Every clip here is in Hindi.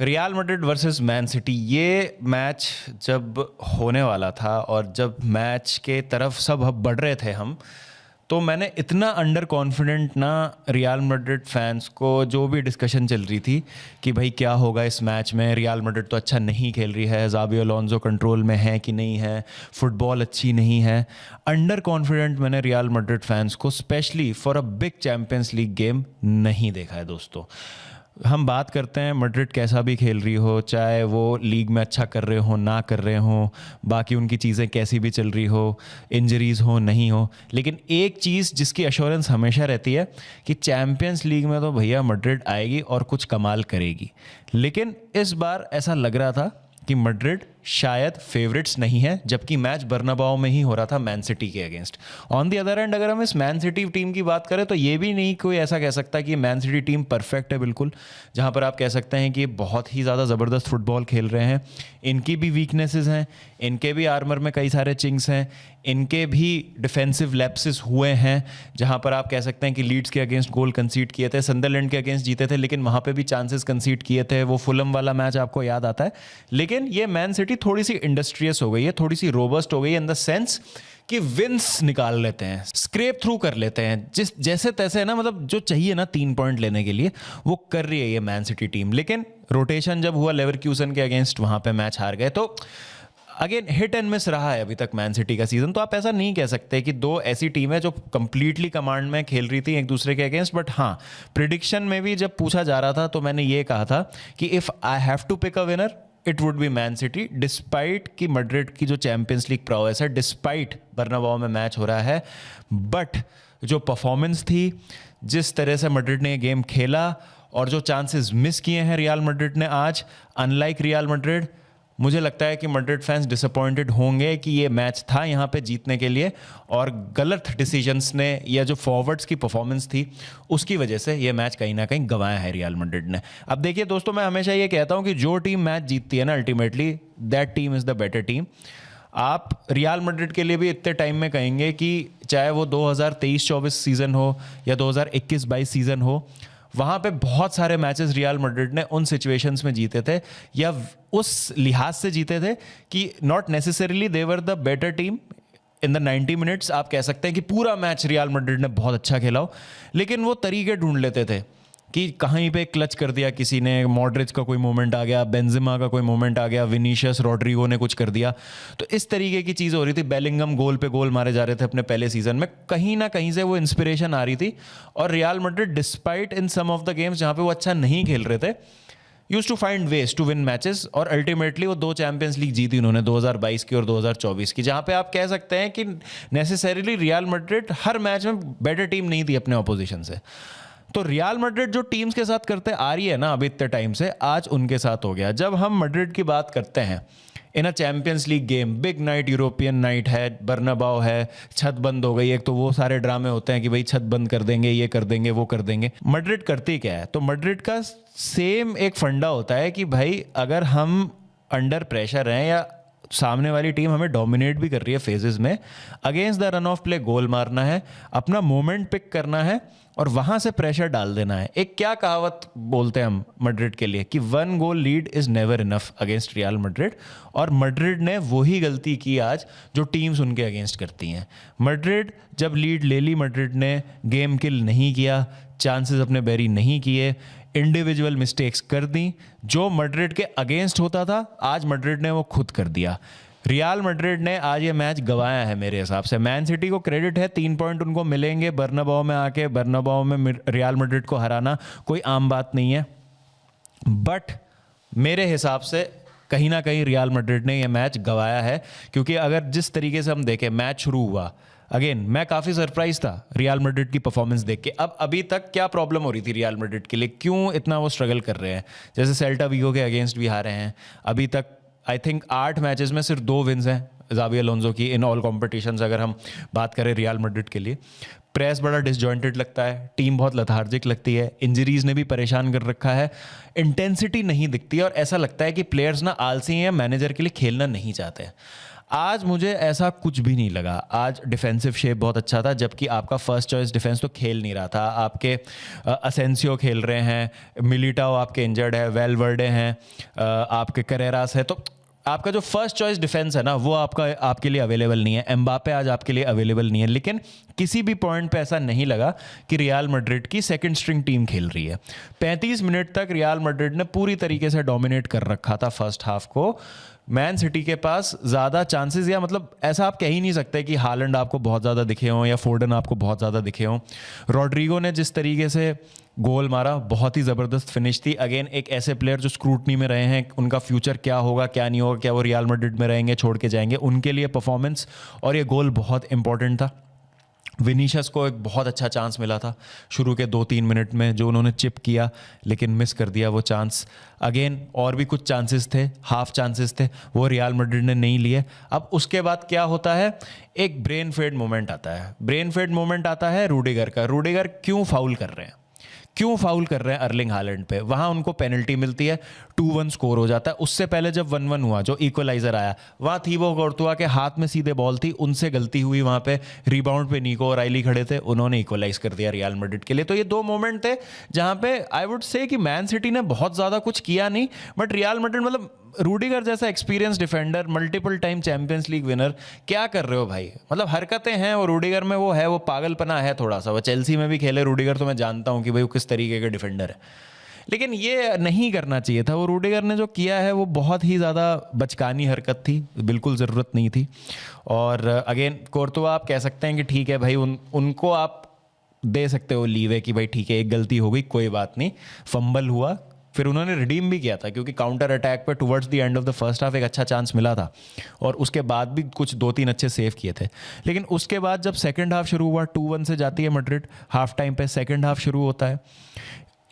Real Madrid versus man city, ये मैच जब होने वाला था और जब मैच के तरफ सब अब बढ़ रहे थे हम, तो मैंने इतना अंडर कॉन्फिडेंट ना रियल मैड्रिड फैंस को, जो भी डिस्कशन चल रही थी कि भाई क्या होगा इस मैच में, रियल मैड्रिड तो अच्छा नहीं खेल रही है, ज़ाबी अलोंसो कंट्रोल में है कि नहीं है, फुटबॉल अच्छी नहीं है, अंडर कॉन्फिडेंट मैंने रियल मैड्रिड फैंस को specially for a big champions league game नहीं देखा है दोस्तों। हम बात करते हैं मैड्रिड कैसा भी खेल रही हो, चाहे वो लीग में अच्छा कर रहे हो ना कर रहे हो, बाकी उनकी चीज़ें कैसी भी चल रही हो, इंजरीज़ हो नहीं हो, लेकिन एक चीज़ जिसकी अश्योरेंस हमेशा रहती है कि चैम्पियंस लीग में तो भैया मैड्रिड आएगी और कुछ कमाल करेगी। लेकिन इस बार ऐसा लग रहा था कि मैड्रिड शायद फेवरेट्स नहीं है, जबकि मैच बर्नाबाओ में ही हो रहा था मैन सिटी के against. On the other and अगर हम इस मैन सिटी टीम की बात करें तो ये भी नहीं कोई ऐसा कह सकता कि मैन सिटी टीम परफेक्ट है बिल्कुल, जहाँ पर आप कह सकते हैं कि ये बहुत ही ज़्यादा ज़बरदस्त फुटबॉल खेल रहे हैं। इनकी भी वीकनेसेस हैं, इनके भी आर्मर में कई सारे चिंक्स हैं, इनके भी डिफेंसिव लैप्सेस हुए हैं, जहाँ पर आप कह सकते हैं कि लीड्स के अगेंस्ट गोल कंसीड किए थे, सनडरलैंड के अगेंस्ट जीते थे, लेकिन वहाँ पे भी चांसेस कंसीड किए थे, वो फुलम वाला मैच आपको याद आता है। लेकिन ये मैन सिटी थोड़ी सी इंडस्ट्रियस हो गई है, थोड़ी सी रोबस्ट हो गई है इन द सेंस कि विंस निकाल लेते हैं, स्क्रैप थ्रू कर लेते हैं, जिस जैसे तैसे है ना, मतलब जो चाहिए ना 3 पॉइंट लेने के लिए वो कर रही है ये मैन सिटी टीम। लेकिन रोटेशन जब हुआ लेवरक्यूसन के अगेंस्ट, वहाँ पे मैच हार गए, तो अगेन हिट एंड मिस रहा है अभी तक मैन सिटी का सीजन। तो आप ऐसा नहीं कह सकते कि दो ऐसी टीम है जो कंप्लीटली कमांड में खेल रही थी एक दूसरे के अगेंस्ट। बट हाँ, प्रिडिक्शन में भी जब पूछा जा रहा था तो मैंने ये कहा था कि if I have to pick a winner it would be Man City, despite कि मैड्रिड की जो चैंपियंस लीग प्रॉवेस है, डिस्पाइट बर्नाबाओ में मैच हो रहा है, बट जो परफॉर्मेंस थी, जिस तरह से मैड्रिड ने ये गेम खेला और जो चांसेस मिस किए हैं रियल मैड्रिड ने आज, अनलाइक रियल मैड्रिड, मुझे लगता है कि मैड्रिड फैंस डिसअपॉइंटेड होंगे कि ये मैच था यहाँ पे जीतने के लिए और गलत डिसीजंस ने या जो फॉरवर्ड्स की परफॉर्मेंस थी उसकी वजह से ये मैच कहीं ना कहीं गंवाया है रियल मैड्रिड ने। अब देखिए दोस्तों, मैं हमेशा ये कहता हूँ कि जो टीम मैच जीतती है ना, ultimately that team is the better team. आप रियल मैड्रिड के लिए भी इतने टाइम में कहेंगे कि चाहे वो 2023-24 सीज़न हो या 2021-22 सीज़न हो, वहाँ पे बहुत सारे मैचेस रियल मैड्रिड ने उन सिचुएशंस में जीते थे या उस लिहाज से जीते थे कि not necessarily they were the better team in the 90 minutes. आप कह सकते हैं कि पूरा मैच रियल मैड्रिड ने बहुत अच्छा खेला हो, लेकिन वो तरीके ढूंढ लेते थे कि कहीं पे क्लच कर दिया किसी ने, मॉड्रिच का कोई मोमेंट आ गया, बेंजेमा का कोई मोमेंट आ गया, विनीशियस रॉड्रिगो ने कुछ कर दिया, तो इस तरीके की चीज़ हो रही थी। बेलिंगम गोल पे गोल मारे जा रहे थे अपने पहले सीजन में, कहीं ना कहीं से वो इंस्पिरेशन आ रही थी। और Real Madrid despite in some of the games जहाँ पे वो अच्छा नहीं खेल रहे थे, used to find ways to win matches, और अल्टीमेटली वो 2 चैंपियंस लीग जीती उन्होंने, 2022 की और 2024 की, जहाँ पे आप कह सकते हैं कि नेसेसरीली रियल मैड्रिड हर मैच में बेटर टीम नहीं थी अपने ऑपोजिशन से। तो रियल मैड्रिड जो टीम्स के साथ करते आ रही है ना अभी इतने टाइम से, आज उनके साथ हो गया। जब हम मैड्रिड की बात करते हैं in a Champions League game, big night, European night है, बर्नाबाओ है, छत बंद हो गई, एक तो वो सारे ड्रामे होते हैं कि भाई छत बंद कर देंगे, ये कर देंगे, वो कर देंगे। मैड्रिड करती क्या है? तो मैड्रिड का सेम एक फंडा होता है कि भाई अगर हम अंडर प्रेशर हैं या सामने वाली टीम हमें डोमिनेट भी कर रही है फेजेस में, against the run of play गोल मारना है, अपना मोमेंट पिक करना है और वहां से प्रेशर डाल देना है। एक क्या कहावत बोलते हैं हम मैड्रिड के लिए कि 1 goal lead is never enough against Real Madrid, और मैड्रिड ने वही गलती की आज जो टीम्स उनके अगेंस्ट करती हैं। मैड्रिड जब लीड ले ली, मैड्रिड ने गेम किल नहीं किया, चांसेस अपने बैरी नहीं किए, इंडिविजुअल मिस्टेक्स कर दी, जो मैड्रिड के अगेंस्ट होता था आज मैड्रिड ने वो खुद कर दिया। रियल मैड्रिड ने आज ये मैच गंवाया है मेरे हिसाब से। मैन सिटी को क्रेडिट है, 3 पॉइंट उनको मिलेंगे बर्नाबाओ में आके। बर्नाबाओ में रियल मैड्रिड को हराना कोई आम बात नहीं है, बट मेरे हिसाब से कहीं ना कहीं रियल मैड्रिड ने ये मैच गंवाया है, क्योंकि अगर जिस तरीके से हम देखें मैच शुरू हुआ, अगेन मैं काफ़ी सरप्राइज था रियल मैड्रिड की परफॉर्मेंस देख के। अब अभी तक क्या प्रॉब्लम हो रही थी रियल मैड्रिड के लिए, क्यों इतना वो स्ट्रगल कर रहे हैं? जैसे सेल्टा विगो के अगेंस्ट भी हारे हैं अभी तक, आई थिंक 8 मैचेस में सिर्फ 2 विन्स हैं ज़ाबी अलोंसो की इन ऑल कॉम्पिटिशन्स। अगर हम बात करें रियल मैड्रिड के लिए, प्रेस बड़ा डिसजॉइंटेड लगता है, टीम बहुत लथार्जिक लगती है, इंजरीज ने भी परेशान कर रखा है, इंटेंसिटी नहीं दिखती है और ऐसा लगता है कि प्लेयर्स ना आलसी हैं, मैनेजर के लिए खेलना नहीं चाहते हैं। आज मुझे ऐसा कुछ भी नहीं लगा। आज डिफेंसिव शेप बहुत अच्छा था, जबकि आपका फर्स्ट चॉइस डिफेंस तो खेल नहीं रहा था। आपके असेंसियो खेल रहे हैं, मिलिटाओ आपके इंजर्ड है, वेलवर्डे हैं, आपके करेरास है, तो आपका जो फर्स्ट चॉइस डिफेंस है ना वो आपके लिए अवेलेबल नहीं है। एम्बापे आज आपके लिए अवेलेबल नहीं है। लेकिन किसी भी पॉइंट पे ऐसा नहीं लगा कि रियल मैड्रिड की सेकंड स्ट्रिंग टीम खेल रही है। 35 मिनट तक रियल मैड्रिड ने पूरी तरीके से डोमिनेट कर रखा था फर्स्ट हाफ को। मैन सिटी के पास ज़्यादा चांसेस, या मतलब ऐसा आप कह ही नहीं सकते कि हालैंड आपको बहुत ज़्यादा दिखे हों या फोर्डन आपको बहुत ज़्यादा दिखे हों। रॉड्रिगो ने जिस तरीके से गोल मारा, बहुत ही ज़बरदस्त फिनिश थी। अगेन एक ऐसे प्लेयर जो स्क्रूटनी में रहे हैं, उनका फ्यूचर क्या होगा क्या नहीं होगा, क्या वो रियल मैड्रिड में रहेंगे छोड़ के जाएंगे, उनके लिए परफॉर्मेंस और ये गोल बहुत इंपॉर्टेंट था। विनीशियस को एक बहुत अच्छा चांस मिला था शुरू के 2-3 मिनट में, जो उन्होंने चिप किया लेकिन मिस कर दिया वो चांस। अगेन और भी कुछ चांसेस थे, हाफ चांसेस थे, वो रियल मैड्रिड ने नहीं लिए। अब उसके बाद क्या होता है, एक ब्रेन फेड मोमेंट आता है। ब्रेन फेड मोमेंट आता है रूडिगर का। रूडिगर क्यों फाउल कर रहे हैं, क्यों फाउल कर रहे हैं अर्लिंग हालैंड पे? वहाँ उनको पेनल्टी मिलती है, 2-1 स्कोर हो जाता है। उससे पहले जब 1-1 हुआ, जो इक्वलाइजर आया, वहाँ थीबो कोर्तुआ के हाथ में सीधे बॉल थी, उनसे गलती हुई, वहाँ पे रिबाउंड पे निको राइली खड़े थे, उन्होंने इक्वलाइज कर दिया रियल मैड्रिड के लिए। तो ये 2 मोमेंट थे जहाँ पे आई वुड से कि मैन सिटी ने बहुत ज़्यादा कुछ किया नहीं, बट रियल मैड्रिड, मतलब रूडिगर जैसा experience defender, multiple time champions league winner, क्या कर रहे हो भाई? मतलब हरकतें हैं वो रूडिगर में, वो है, वो पागलपना है थोड़ा सा। वो चेल्सी में भी खेले रूडिगर, तो मैं जानता हूँ कि भाई वो किस तरीके के डिफेंडर है, लेकिन ये नहीं करना चाहिए था। वो रूडिगर ने जो किया है वो बहुत ही ज़्यादा बचकानी हरकत थी, बिल्कुल ज़रूरत नहीं थी। और अगेन कोर्तुआ आप कह सकते हैं कि ठीक है भाई, उनको आप दे सकते हो लीवे कि भाई ठीक है एक गलती हो गई, कोई बात नहीं, फंबल हुआ, फिर उन्होंने रिडीम भी किया था क्योंकि काउंटर अटैक पे towards the end of the first half एक अच्छा चांस मिला था और उसके बाद भी कुछ 2-3 अच्छे सेव किए थे। लेकिन उसके बाद जब सेकंड हाफ शुरू हुआ, 2-1 से जाती है मैड्रिड हाफ टाइम पे, सेकंड हाफ शुरू होता है,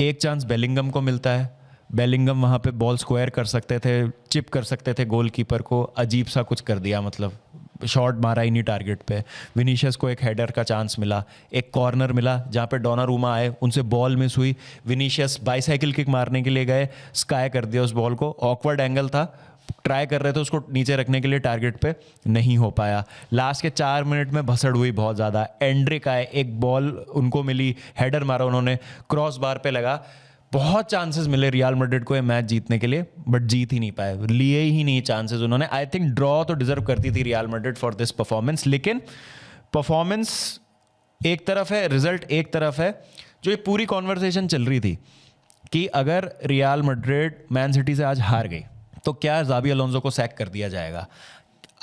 एक चांस बेलिंगम को मिलता है। बेलिंगम वहाँ पे बॉल स्क्वायर कर सकते थे, चिप कर सकते थे गोलकीपर को, अजीब सा कुछ कर दिया, मतलब शॉट मारा ही नहीं टारगेट पे। विनीशियस को एक हेडर का चांस मिला, एक कॉर्नर मिला जहाँ पे डोनारूमा आए, उनसे बॉल मिस हुई, विनीशियस बाईसाइकिल किक मारने के लिए गए, स्काई कर दिया उस बॉल को, ऑकवर्ड एंगल था, ट्राई कर रहे थे उसको नीचे रखने के लिए टारगेट पे, नहीं हो पाया। लास्ट के 4 मिनट में भसड़ हुई बहुत ज़्यादा। एंड्रिक आए, एक बॉल उनको मिली, हेडर मारा उन्होंने, क्रॉस बार पे लगा। बहुत चांसेस मिले रियल मैड्रिड को ये मैच जीतने के लिए, बट जीत ही नहीं पाए, लिए ही नहीं चांसेस उन्होंने। आई थिंक ड्रॉ तो डिजर्व करती थी real Madrid for this performance, लेकिन परफॉर्मेंस एक तरफ है, रिजल्ट एक तरफ है। जो ये पूरी कॉन्वर्सेशन चल रही थी कि अगर रियल मैड्रिड मैन सिटी से आज हार गई तो क्या ज़ाबी अलोंसो को सैक कर दिया जाएगा?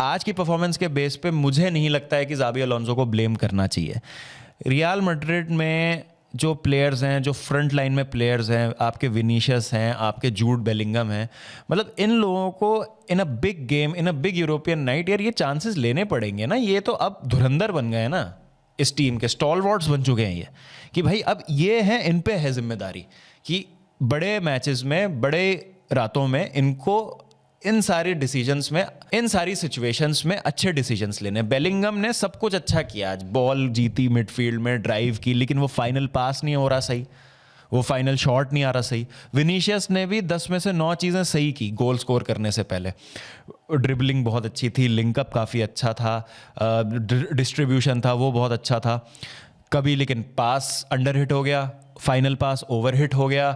आज की परफॉर्मेंस के बेस पे मुझे नहीं लगता है कि ज़ाबी अलोंसो को ब्लेम करना चाहिए। रियल मैड्रिड में जो प्लेयर्स हैं, जो फ्रंट लाइन में प्लेयर्स हैं, आपके विनीशियस हैं, आपके जूड बेलिंगम हैं, मतलब इन लोगों को in a big game, in a big European night, यार ये चांसेस लेने पड़ेंगे ना। ये तो अब धुरंधर बन गए ना, इस टीम के स्टॉलवर्ड्स बन चुके हैं ये, कि भाई अब ये हैं, इन पे है जिम्मेदारी कि बड़े मैचेस में, बड़े रातों में इनको इन सारी डिसीजंस में, इन सारी सिचुएशंस में अच्छे डिसीजंस लेने। बेलिंगम ने सब कुछ अच्छा किया आज, बॉल जीती, मिडफील्ड में ड्राइव की, लेकिन वो फाइनल पास नहीं हो रहा सही, वो फाइनल शॉट नहीं आ रहा सही। विनीशियस ने भी 10 में से 9 चीज़ें सही की गोल स्कोर करने से पहले। ड्रिबलिंग बहुत अच्छी थी, लिंकअप काफ़ी अच्छा था, डिस्ट्रीब्यूशन था वो बहुत अच्छा था। कभी लेकिन पास अंडर हिट हो गया, फाइनल पास ओवर हिट हो गया,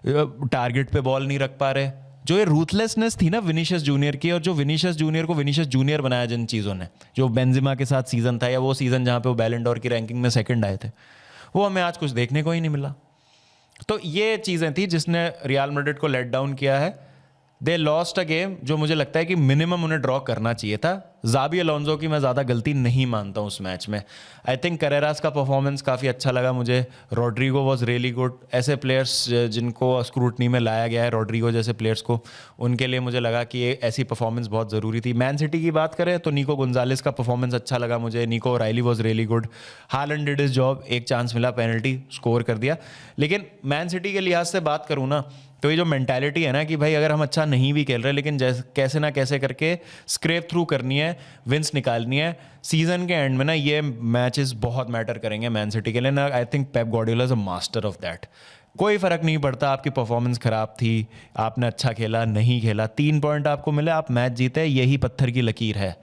टारगेट पे बॉल नहीं रख पा रहे। जो ये रूथलेसनेस थी ना विनीशियस जूनियर की, और जो विनीशियस जूनियर को विनीशियस जूनियर बनाया जिन चीज़ों ने, जो बेंजिमा के साथ सीज़न था या वो सीज़न जहाँ पे वो बैलन डोर की रैंकिंग में सेकंड आए थे, वो हमें आज कुछ देखने को ही नहीं मिला। तो ये चीज़ें थी जिसने रियल मैड्रिड को लेट डाउन किया है। दे लॉस्ट अ गेम जो मुझे लगता है कि मिनिमम उन्हें ड्रॉ करना चाहिए था। ज़ाबी अलोंसो की मैं ज़्यादा गलती नहीं मानता हूँ उस मैच में। आई थिंक करेरास का परफॉर्मेंस काफ़ी अच्छा लगा मुझे, रॉड्रिगो वॉज रियली गुड। ऐसे प्लेयर्स जिनको स्क्रूटनी में लाया गया है, रॉड्रिगो जैसे प्लेयर्स को, उनके लिए मुझे लगा कि ये ऐसी परफॉर्मेंस बहुत ज़रूरी थी। मैन सिटी की बात करें तो निको गोंजालेस का परफॉर्मेंस अच्छा लगा मुझे, Nico Reilly was really good, Haaland did his job, एक चांस मिला, पेनल्टी स्कोर कर दिया। लेकिन मैन सिटी के लिहाज से बात करूँ ना, तो ये जो मेंटालिटी है ना कि भाई अगर हम अच्छा नहीं भी खेल रहे लेकिन कैसे ना कैसे करके स्क्रैप थ्रू करनी है, विंस निकालनी है सीजन के एंड में ना, ये मैचेस बहुत मैटर करेंगे मैन सिटी के लिए ना। I think Pep Guardiola is a master of that. कोई फर्क नहीं पड़ता आपकी परफॉर्मेंस खराब थी, आपने अच्छा खेला नहीं खेला, 3 पॉइंट आपको मिले, आप मैच जीते, यही पत्थर की लकीर है।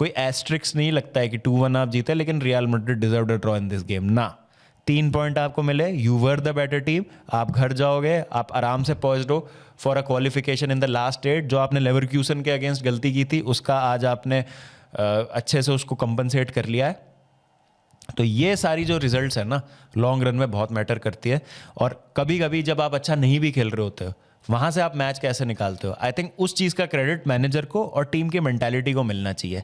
कोई एस्ट्रिक्स नहीं लगता है कि 2-1 आप जीते लेकिन real Madrid deserved a draw in this game ना। 3 पॉइंट आपको मिले, you were the better team, आप घर जाओगे, आप आराम से पहुंच हो for a qualification in the last 8। जो आपने लेवरक्यूसन के अगेंस्ट गलती की थी उसका आज आपने अच्छे से उसको कंपनसेट कर लिया है। तो ये सारी जो रिजल्ट्स है ना लॉन्ग रन में बहुत मैटर करती है। और कभी कभी जब आप अच्छा नहीं भी खेल रहे होते हो वहां से आप मैच कैसे निकालते हो, आई थिंक उस चीज़ का क्रेडिट मैनेजर को और टीम की मेंटालिटी को मिलना चाहिए।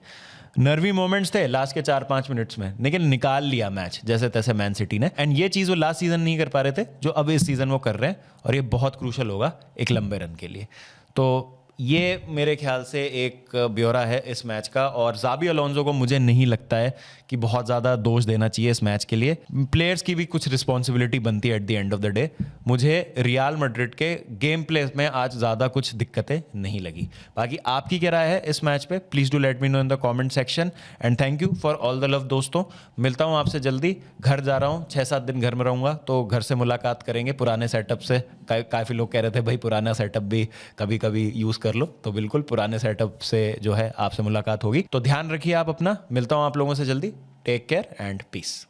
नर्वी मोमेंट्स थे लास्ट के 4-5 मिनट्स में लेकिन निकाल लिया मैच जैसे तैसे मैन सिटी ने। एंड ये चीज़ वो लास्ट सीजन नहीं कर पा रहे थे जो अब इस सीजन वो कर रहे हैं, और ये बहुत क्रूशल होगा एक लंबे रन के लिए। तो ये मेरे ख्याल से एक ब्यौरा है इस मैच का। और ज़ाबी अलोंसो को मुझे नहीं लगता है कि बहुत ज़्यादा दोष देना चाहिए इस मैच के लिए। प्लेयर्स की भी कुछ रिस्पॉन्सिबिलिटी बनती है at the end of the day. मुझे रियल मैड्रिड के गेम प्ले में आज ज़्यादा कुछ दिक्कतें नहीं लगी। बाकी आपकी क्या राय है इस मैच पे, please do let me know in the comment section. And thank you for all the love दोस्तों। मिलता हूँ आपसे जल्दी, घर जा रहा हूँ, 6-7 दिन घर में रहूँगा तो घर से मुलाकात करेंगे पुराने सेटअप से। काफ़ी लोग कह रहे थे भाई पुराना सेटअप भी कभी कभी यूज़ कर लो, तो बिल्कुल पुराने सेटअप से जो है आपसे मुलाकात होगी। तो ध्यान रखिए आप अपना, मिलता हूँ आप लोगों से जल्दी। Take care and piece.